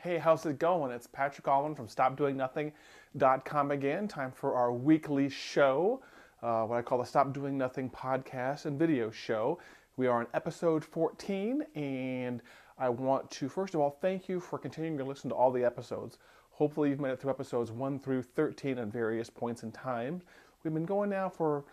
Hey, how's it going? It's Patrick Allman from StopDoingNothing.com again. Time for our weekly show, what I call the Stop Doing Nothing podcast and video show. We are on episode 14, and I want to, first of all, thank you for continuing to listen to all the episodes. Hopefully you've made it through episodes 1 through 13 at various points in time. We've been going now for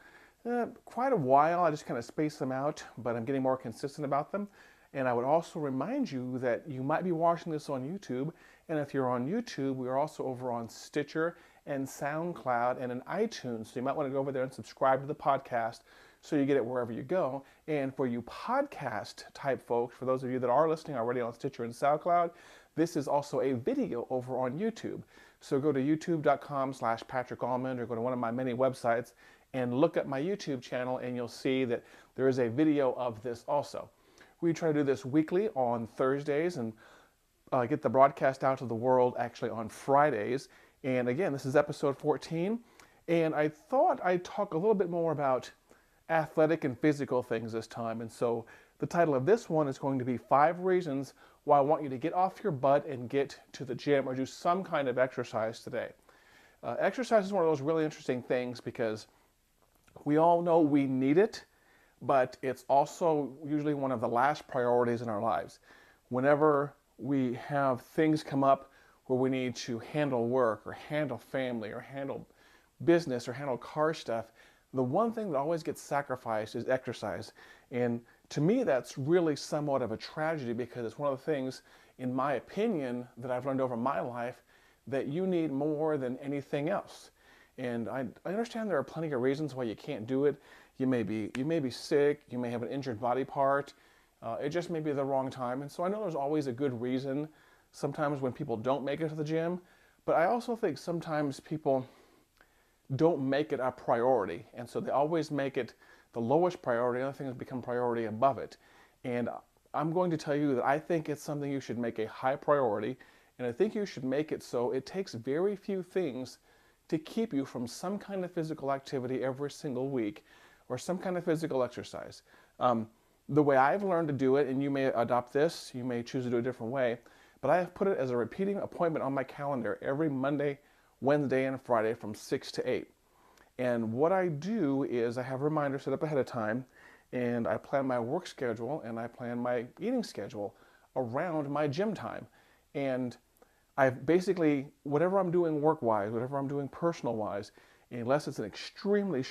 quite a while. I just kind of space them out, but I'm getting more consistent about them. And I would also remind you that you might be watching this on YouTube. And if you're on YouTube, we are also over on Stitcher and SoundCloud and in iTunes. So you might want to go over there and subscribe to the podcast so you get it wherever you go. And for you podcast type folks, for those of you that are listening already on Stitcher and SoundCloud, this is also a video over on YouTube. So go to youtube.com/Patrick Allman or go to one of my many websites and look at my YouTube channel, and you'll see that there is a video of this also. We try to do this weekly on Thursdays and get the broadcast out to the world actually on Fridays. And again, this is episode 14. And I thought I'd talk a little bit more about athletic and physical things this time. And so the title of this one is going to be 5 reasons why I want you to get off your butt and get to the gym or do some kind of exercise today. Exercise is one of those really interesting things because we all know we need it, but it's also usually one of the last priorities in our lives. Whenever we have things come up where we need to handle work or handle family or handle business or handle car stuff, the one thing that always gets sacrificed is exercise. And to me, that's really somewhat of a tragedy because it's one of the things, in my opinion, that I've learned over my life that you need more than anything else. And I understand there are plenty of reasons why you can't do it. You may be sick, you may have an injured body part, it just may be the wrong time. And so I know there's always a good reason sometimes when people don't make it to the gym, but I also think sometimes people don't make it a priority. And so they always make it the lowest priority, other things become priority above it. And I'm going to tell you that I think it's something you should make a high priority, and I think you should make it so it takes very few things to keep you from some kind of physical activity every single week or some kind of physical exercise. The way I've learned to do it, and you may adopt this, you may choose to do it a different way, but I have put it as a repeating appointment on my calendar every Monday, Wednesday, and Friday from 6 to 8. And what I do is I have reminders set up ahead of time, and I plan my work schedule and I plan my eating schedule around my gym time. And I've basically, whatever I'm doing work-wise, whatever I'm doing personal-wise, unless it's an extremely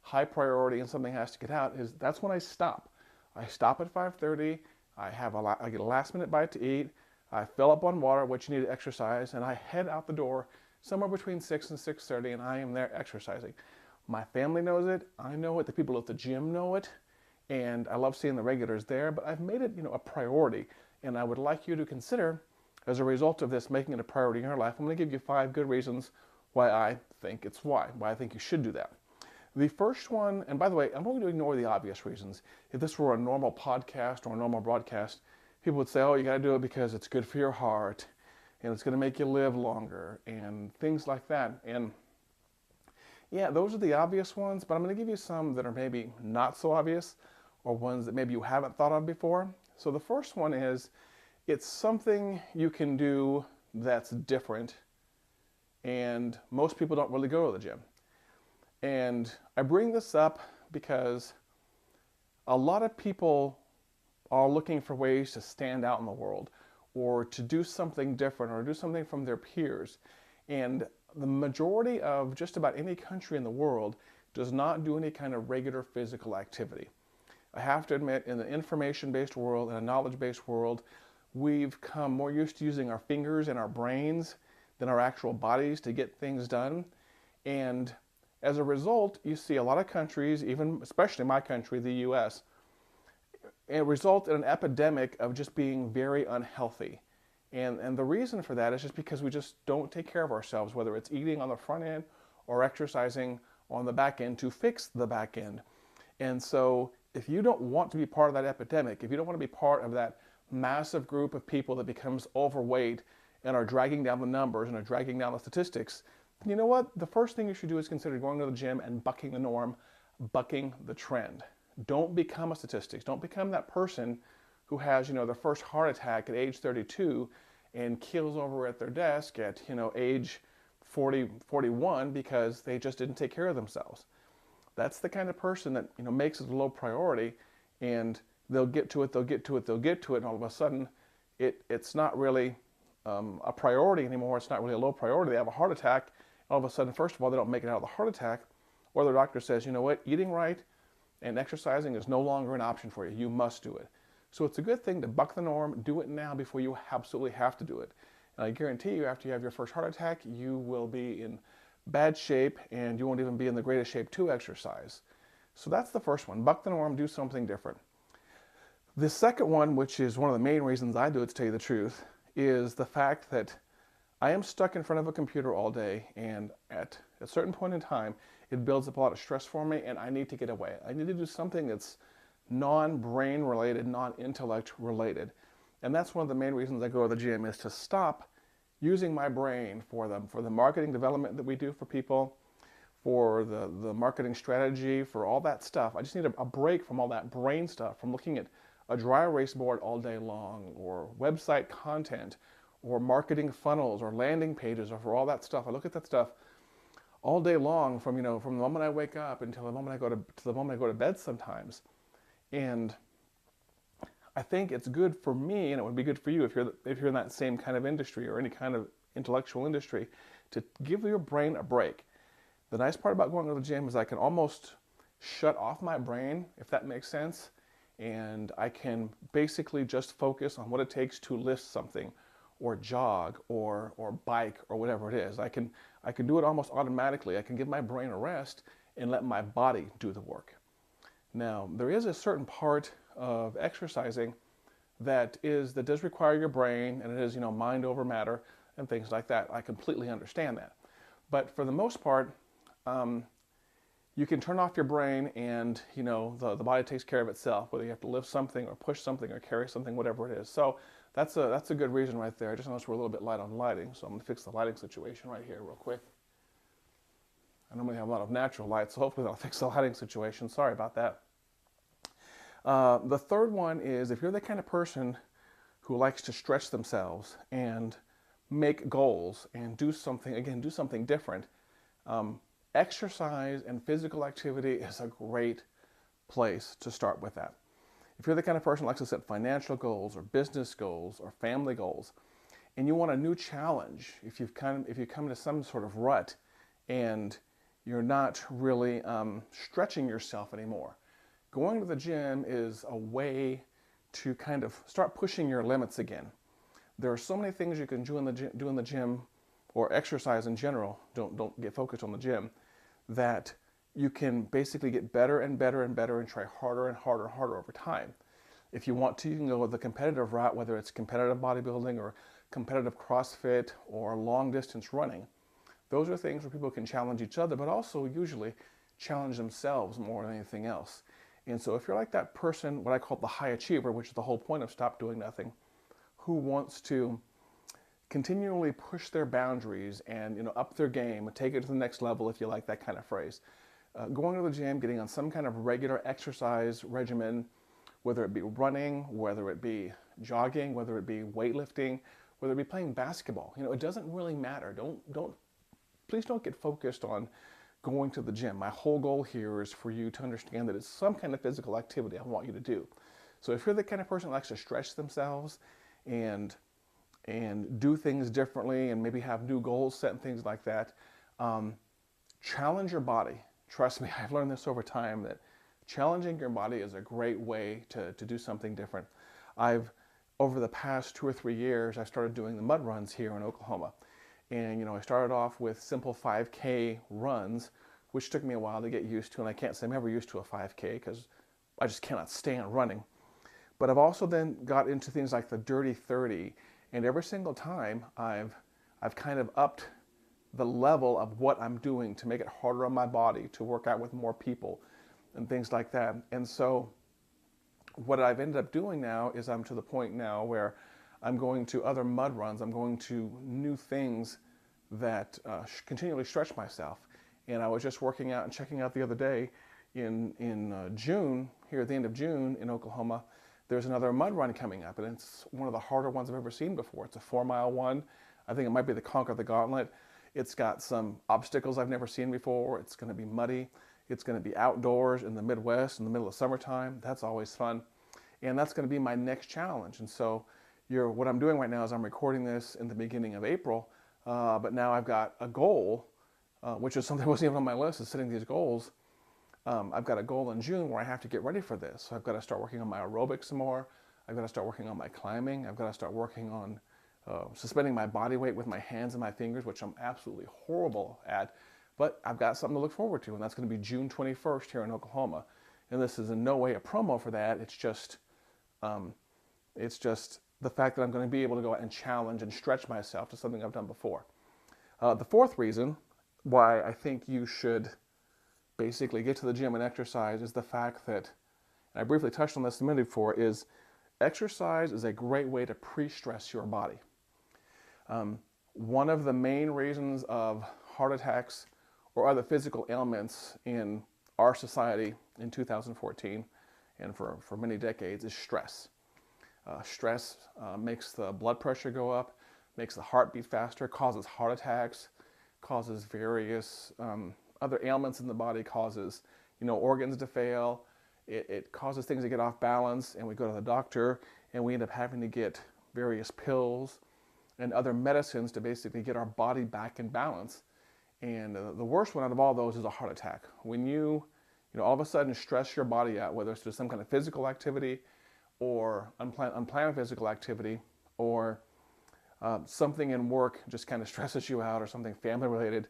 high priority and something has to get out, that's when I stop. I stop at 5:30, I get a last-minute bite to eat, I fill up on water, which you need to exercise, and I head out the door somewhere between 6 and 6:30, and I am there exercising. My family knows it, I know it, the people at the gym know it, and I love seeing the regulars there, but I've made it, a priority, and I would like you to consider, as a result of this, making it a priority in your life. I'm going to give you 5 good reasons why I think why I think you should do that. The first one, and by the way, I'm going to ignore the obvious reasons. If this were a normal podcast or a normal broadcast, people would say, oh, you got to do it because it's good for your heart, and it's going to make you live longer, and things like that. And yeah, those are the obvious ones, but I'm going to give you some that are maybe not so obvious, or ones that maybe you haven't thought of before. So the first one is, it's something you can do that's different, and most people don't really go to the gym. And I bring this up because a lot of people are looking for ways to stand out in the world, or to do something different, or do something from their peers. And the majority of just about any country in the world does not do any kind of regular physical activity. I have to admit, in the information-based world and a knowledge-based world, we've come more used to using our fingers and our brains than our actual bodies to get things done. And as a result, you see a lot of countries, even especially my country, the US, it results in an epidemic of just being very unhealthy. And the reason for that is just because we just don't take care of ourselves, whether it's eating on the front end or exercising on the back end to fix the back end. And so if you don't want to be part of that epidemic, if you don't want to be part of that massive group of people that becomes overweight and are dragging down the numbers and are dragging down the statistics, you know what? The first thing you should do is consider going to the gym and bucking the norm, bucking the trend. Don't become a statistic. Don't become that person who has, their first heart attack at age 32 and keels over at their desk at, age 40, 41 because they just didn't take care of themselves. That's the kind of person that, makes it a low priority, and they'll get to it, they'll get to it, they'll get to it, and all of a sudden it's not really a priority anymore. It's not really a low priority. They have a heart attack. All of a sudden, first of all, they don't make it out of the heart attack, or their doctor says, you know what, eating right and exercising is no longer an option for you. You must do it. So it's a good thing to buck the norm, do it now before you absolutely have to do it. And I guarantee you, after you have your first heart attack, you will be in bad shape, and you won't even be in the greatest shape to exercise. So that's the first one. Buck the norm, do something different. The second one, which is one of the main reasons I do it, to tell you the truth, is the fact that I am stuck in front of a computer all day, and at a certain point in time, it builds up a lot of stress for me, and I need to get away. I need to do something that's non-brain related, non-intellect related. And that's one of the main reasons I go to the gym, is to stop using my brain for the marketing development that we do for people, for the marketing strategy, for all that stuff. I just need a break from all that brain stuff, from looking at a dry erase board all day long, or website content, or marketing funnels, or landing pages, or for all that stuff. I look at that stuff all day long, from the moment I wake up until the moment I go to bed sometimes. And I think it's good for me, and it would be good for you if you're in that same kind of industry or any kind of intellectual industry, to give your brain a break. The nice part about going to the gym is I can almost shut off my brain, if that makes sense, and I can basically just focus on what it takes to lift something, or jog, or bike, or whatever it is. I can do it almost automatically. I can give my brain a rest and let my body do the work. Now, there is a certain part of exercising that does require your brain, and it is, mind over matter and things like that. I completely understand that. But for the most part, you can turn off your brain, and the body takes care of itself, whether you have to lift something or push something or carry something, whatever it is. So that's a good reason right there. I just noticed we're a little bit light on lighting, so I'm going to fix the lighting situation right here real quick. I normally have a lot of natural light, so hopefully that'll fix the lighting situation. Sorry about that. The third one is, if you're the kind of person who likes to stretch themselves and make goals and do something different, exercise and physical activity is a great place to start with that. If you're the kind of person who likes to set financial goals or business goals or family goals, and you want a new challenge, if you come to some sort of rut and you're not really stretching yourself anymore, going to the gym is a way to kind of start pushing your limits again. There are so many things you can do in the gym, or exercise in general, don't get focused on the gym, that you can basically get better and better and better and try harder and harder and harder over time. If you want to, you can go with the competitive route, whether it's competitive bodybuilding or competitive CrossFit or long distance running. Those are things where people can challenge each other, but also usually challenge themselves more than anything else. And so if you're like that person, what I call the high achiever, which is the whole point of Stop Doing Nothing, who wants to continually push their boundaries and up their game and take it to the next level, if you like that kind of phrase, going to the gym, getting on some kind of regular exercise regimen, whether it be running, whether it be jogging, whether it be weightlifting, whether it be playing basketball, it doesn't really matter. Please don't get focused on going to the gym. My whole goal here is for you to understand that it's some kind of physical activity I want you to do. So if you're the kind of person who likes to stretch themselves and do things differently and maybe have new goals set and things like that, challenge your body. Trust me, I've learned this over time, that challenging your body is a great way to do something different. Over the past 2 or 3 years, I started doing the mud runs here in Oklahoma. And, I started off with simple 5K runs, which took me a while to get used to. And I can't say I'm ever used to a 5K because I just cannot stand running. But I've also then got into things like the Dirty 30. And every single time I've kind of upped the level of what I'm doing to make it harder on my body, to work out with more people and things like that. And so what I've ended up doing now is I'm to the point now where I'm going to other mud runs. I'm going to new things that continually stretch myself. And I was just working out and checking out the other day in June, here at the end of June in Oklahoma, There's another mud run coming up, and it's one of the harder ones I've ever seen before. It's a 4-mile one. I think it might be the Conquer the Gauntlet. It's got some obstacles I've never seen before. It's going to be muddy. It's going to be outdoors in the Midwest in the middle of summertime. That's always fun. And that's going to be my next challenge. And so what I'm doing right now is I'm recording this in the beginning of April, but now I've got a goal, which is something that wasn't even on my list, is setting these goals. I've got a goal in June where I have to get ready for this. So I've got to start working on my aerobics some more. I've got to start working on my climbing. I've got to start working on suspending my body weight with my hands and my fingers, which I'm absolutely horrible at. But I've got something to look forward to, and that's going to be June 21st here in Oklahoma. And this is in no way a promo for that. It's just the fact that I'm going to be able to go out and challenge and stretch myself to something I've done before. The fourth reason why I think you should basically get to the gym and exercise is the fact that, and I briefly touched on this a minute before, is exercise is a great way to pre-stress your body. One of the main reasons of heart attacks or other physical ailments in our society in 2014 and for many decades is stress. Stress makes the blood pressure go up, makes the heart beat faster, causes heart attacks, causes various other ailments in the body, causes organs to fail. It causes things to get off balance, and we go to the doctor and we end up having to get various pills and other medicines to basically get our body back in balance. And the worst one out of all those is a heart attack. When you all of a sudden stress your body out, whether it's through some kind of physical activity or unplanned physical activity, or something in work just kind of stresses you out, or something family related,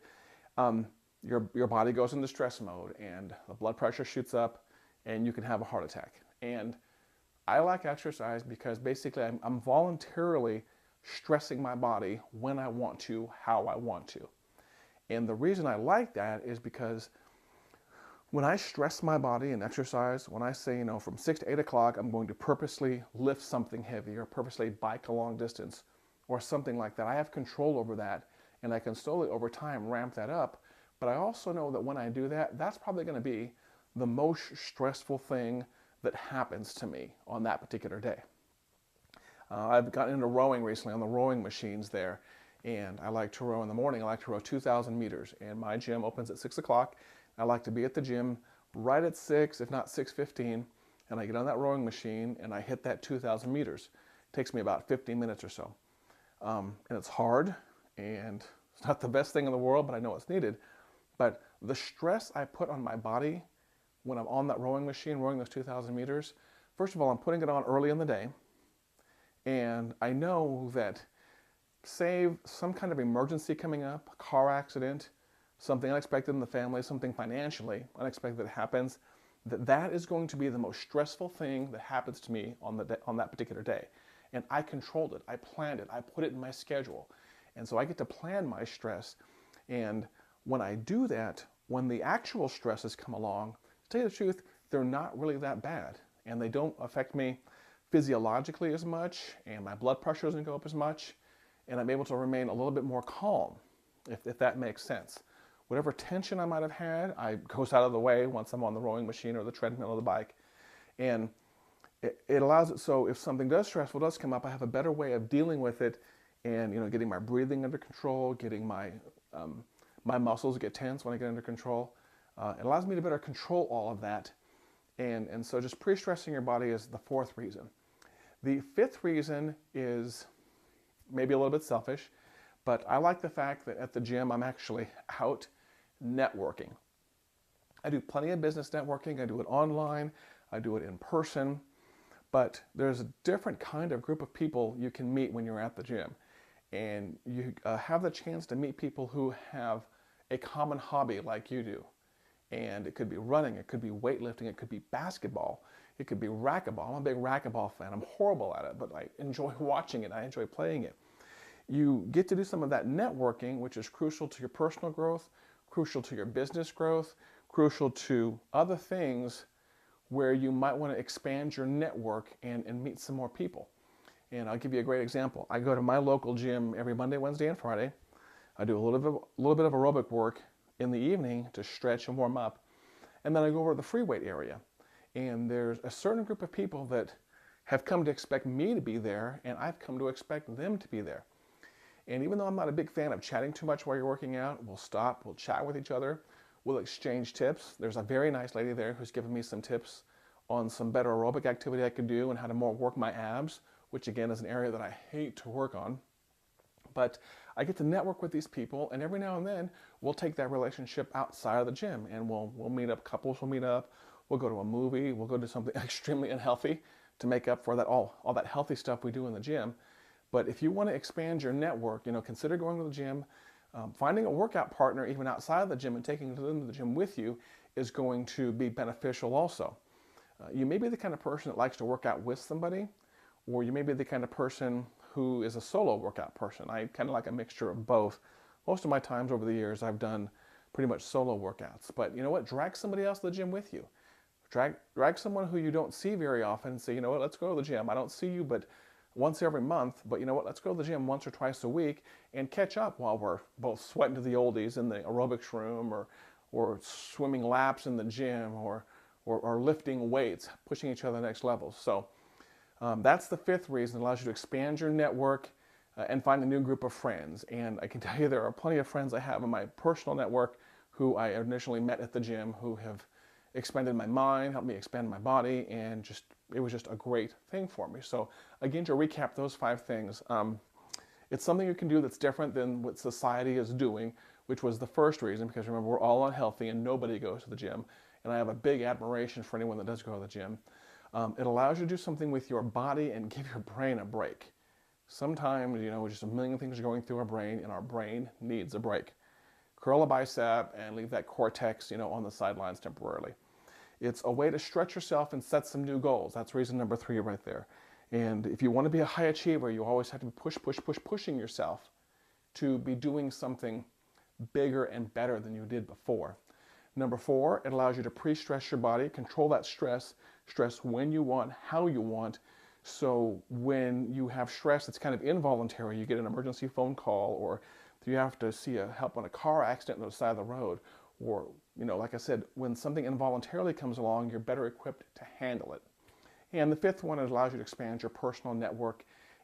your body goes into stress mode and the blood pressure shoots up and you can have a heart attack. And I like exercise because basically I'm voluntarily stressing my body when I want to, how I want to. And the reason I like that is because when I stress my body and exercise, when I say, from 6 to 8 o'clock, I'm going to purposely lift something heavy or purposely bike a long distance or something like that, I have control over that, and I can slowly over time ramp that up. But I also know that when I do that, that's probably going to be the most stressful thing that happens to me on that particular day. I've gotten into rowing recently on the rowing machines there, and I like to row in the morning. I like to row 2,000 meters, and my gym opens at 6 o'clock. I like to be at the gym right at 6, if not 6:15, and I get on that rowing machine and I hit that 2,000 meters. It takes me about 15 minutes or so. And it's hard, and it's not the best thing in the world, but I know it's needed. But the stress I put on my body when I'm on that rowing machine, rowing those 2,000 meters, first of all, I'm putting it on early in the day. And I know that, save some kind of emergency coming up, a car accident, something unexpected in the family, something financially unexpected that happens, that is going to be the most stressful thing that happens to me on that particular day. And I controlled it, I planned it, I put it in my schedule. And so I get to plan my stress. And when I do that, when the actual stresses come along, to tell you the truth, they're not really that bad. And they don't affect me physiologically as much, and my blood pressure doesn't go up as much, and I'm able to remain a little bit more calm, if that makes sense. Whatever tension I might have had, goes out of the way once I'm on the rowing machine or the treadmill or the bike. And it allows it so if something stressful does come up, I have a better way of dealing with it, and getting my breathing under control, getting my muscles get tense when I get under control. It allows me to better control all of that. And so just pre-stressing your body is the fourth reason. The fifth reason is maybe a little bit selfish, but I like the fact that at the gym I'm actually out networking. I do plenty of business networking. I do it online. I do it in person. But there's a different kind of group of people you can meet when you're at the gym. And you have the chance to meet people who have a common hobby like you do. And it could be running, it could be weightlifting, it could be basketball, it could be racquetball. I'm a big racquetball fan. I'm horrible at it, but I enjoy watching it. I enjoy playing it. You get to do some of that networking, which is crucial to your personal growth, crucial to your business growth, crucial to other things where you might want to expand your network and meet some more people. And I'll give you a great example. I go to my local gym every Monday, Wednesday, and Friday. I do a little bit of aerobic work in the evening to stretch and warm up. And then I go over to the free weight area. And there's a certain group of people that have come to expect me to be there, and I've come to expect them to be there. And even though I'm not a big fan of chatting too much while you're working out, we'll stop, we'll chat with each other, we'll exchange tips. There's a very nice lady there who's given me some tips on some better aerobic activity I could do and how to more work my abs, which again is an area that I hate to work on. But I get to network with these people, and every now and then we'll take that relationship outside of the gym, and we'll meet up, couples will meet up, we'll go to a movie, we'll go to something extremely unhealthy to make up for that all that healthy stuff we do in the gym. But if you want to expand your network, consider going to the gym. Finding a workout partner even outside of the gym and taking them to the gym with you is going to be beneficial also. You may be the kind of person that likes to work out with somebody, or you may be the kind of person who is a solo workout person. I kind of like a mixture of both. Most of my times over the years, I've done pretty much solo workouts. But you know what? Drag somebody else to the gym with you. Drag someone who you don't see very often and say, you know what, let's go to the gym. I don't see you but once every month, but you know what, let's go to the gym once or twice a week and catch up while we're both sweating to the oldies in the aerobics room, or swimming laps in the gym, or lifting weights, pushing each other to the next level. So that's the fifth reason. It allows you to expand your network and find a new group of friends. And I can tell you there are plenty of friends I have in my personal network who I initially met at the gym who have expanded my mind, helped me expand my body, and it was just a great thing for me. So again, to recap those 5 things, it's something you can do that's different than what society is doing, which was the first reason, because remember, we're all unhealthy and nobody goes to the gym. And I have a big admiration for anyone that does go to the gym. It allows you to do something with your body and give your brain a break. Sometimes, just a million things are going through our brain, and our brain needs a break. Curl a bicep and leave that cortex, on the sidelines temporarily. It's a way to stretch yourself and set some new goals. That's reason number 3 right there. And if you want to be a high achiever, you always have to be pushing yourself to be doing something bigger and better than you did before. Number 4, it allows you to pre-stress your body, control that stress when you want, how you want. So when you have stress that's kind of involuntary, you get an emergency phone call, or you have to see help on a car accident on the side of the road, or, like I said, when something involuntarily comes along, you're better equipped to handle it. And the 5th one, it allows you to expand your personal network,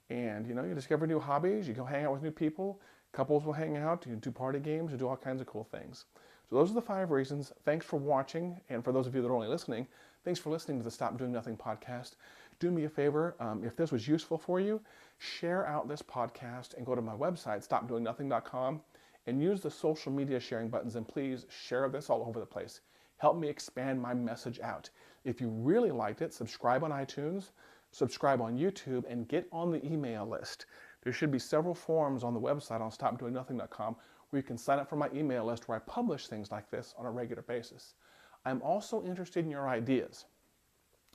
and, you discover new hobbies, you go hang out with new people, couples will hang out, you do party games, you do all kinds of cool things. So those are the 5 reasons. Thanks for watching, and for those of you that are only listening, thanks for listening to the Stop Doing Nothing podcast. Do me a favor, if this was useful for you, share out this podcast and go to my website, StopDoingNothing.com, and use the social media sharing buttons, and please share this all over the place. Help me expand my message out. If you really liked it, subscribe on iTunes, subscribe on YouTube, and get on the email list. There should be several forms on the website on StopDoingNothing.com where you can sign up for my email list, where I publish things like this on a regular basis. I'm also interested in your ideas.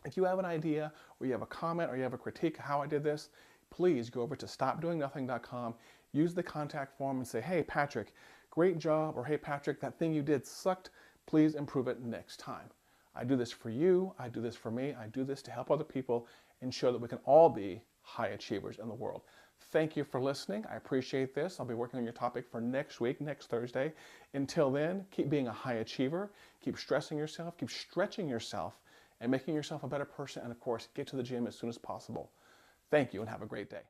If you have an idea, or you have a comment, or you have a critique of how I did this, please go over to StopDoingNothing.com, use the contact form and say, hey Patrick, great job, or hey Patrick, that thing you did sucked, please improve it next time. I do this for you, I do this for me, I do this to help other people and show that we can all be high achievers in the world. Thank you for listening. I appreciate this. I'll be working on your topic for next week, next Thursday. Until then, keep being a high achiever, keep stressing yourself, keep stretching yourself, and making yourself a better person, and of course, get to the gym as soon as possible. Thank you, and have a great day.